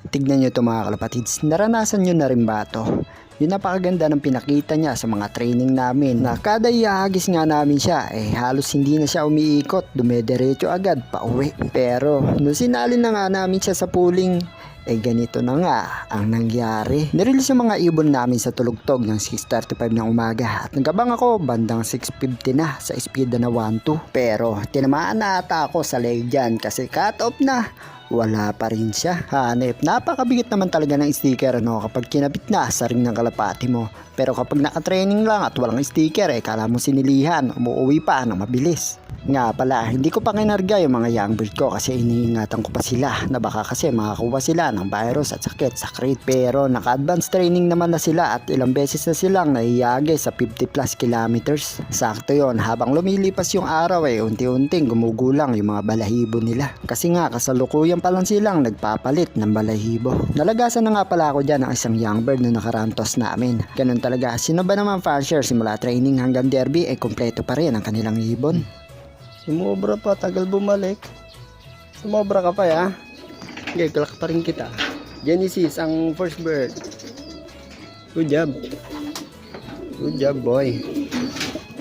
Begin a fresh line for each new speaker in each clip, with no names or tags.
Tignan nyo ito mga kalapatids, naranasan nyo na rin ba ito? Yung napakaganda ng pinakita niya sa mga training namin na kada ihagis nga namin siya halos hindi na siya umiikot, dumediretso agad pa uwi. Pero nung sinalin na nga namin siya sa pooling, ganito na nga ang nangyari. Nirelease yung mga ibon namin sa tulugtog ng 6:35 ng umaga at nagabang ako bandang 6:50 na sa speed na 1-2. Pero tinamaan na ata ako sa leg dyan kasi cut off na. Wala pa rin siya. Hanep, napakabigat naman talaga ng sticker kapag kinabit na sa ring ng kalapati mo. Pero kapag nakatraining lang at walang sticker kala mo sinilihan, umuwi pa ng mabilis. Nga pala, hindi ko pa kinarga yung mga young bird ko kasi iniingatan ko pa sila na baka kasi makakuha sila ng virus at sakit sa crate. Pero naka-advance training naman na sila at ilang beses na silang naiyage sa 50 plus kilometers. Sakto yon, habang lumilipas yung araw unti-unting gumugulang yung mga balahibo nila. Kasi nga kasalukuyan pa lang silang nagpapalit ng balahibo. Nalagasan na nga pala ako dyan ng isang young bird na nakarantos namin. Ganun talaga, sino ba naman fancier simula training hanggang derby kompleto pa rin ang kanilang ibon. Sumobra pa, tagal bumalik. Sumobra ka pa ya. Okay, galak pa rin kita. Genesis, ang first bird. Good job. Good job boy.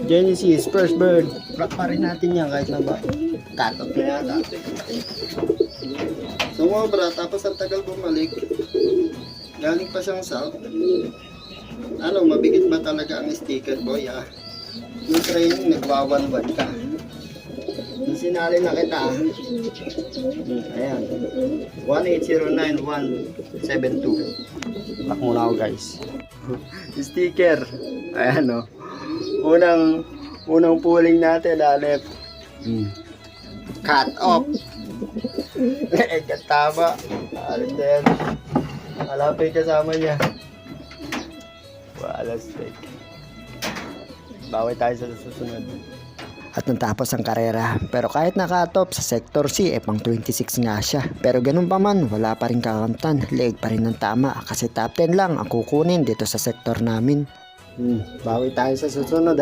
Genesis, first bird. Rock pa rin natin yan kahit na ba. Cut-off na yata. Sumobra, tapos ang tagal bumalik. Galing pa siyang south. Ano, mabigat ba talaga ang sticker boy Yung training, nagwawanwan ka. Sinali na kita. Ayan. 1809172. Lock muna ako guys. Sticker. Ayan Unang pooling natin left. Cut off. Katama. Alin na yan. Malapit kasama niya. Wala stick. Baway tayo sa susunod. At natapos ang karera. Pero kahit nakatop sa sector C pang 26 nga siya. Pero ganun pa man, wala pa rin kakamtan. Leeg pa rin ng tama kasi top 10 lang ang kukunin dito sa sector namin. Bawi tayo sa susunod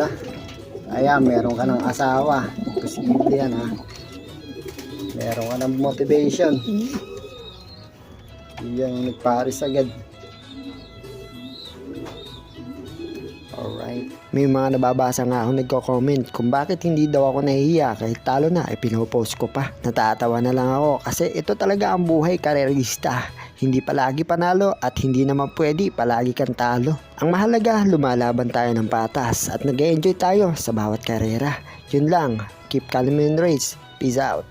Ayan, meron ka ng asawa. Posible yan Meron ka ng motivation. Yan, nagparis agad. Alright. May mga nababasa nga ako nagko-comment kung bakit hindi daw ako nahihiya kahit talo na pinopost ko pa. Natatawa na lang ako kasi ito talaga ang buhay karerista. Hindi palagi panalo at hindi naman pwede palagi kang talo. Ang mahalaga, lumalaban tayo ng patas at nag-enjoy tayo sa bawat karera. Yun lang. Keep calm in race. Peace out.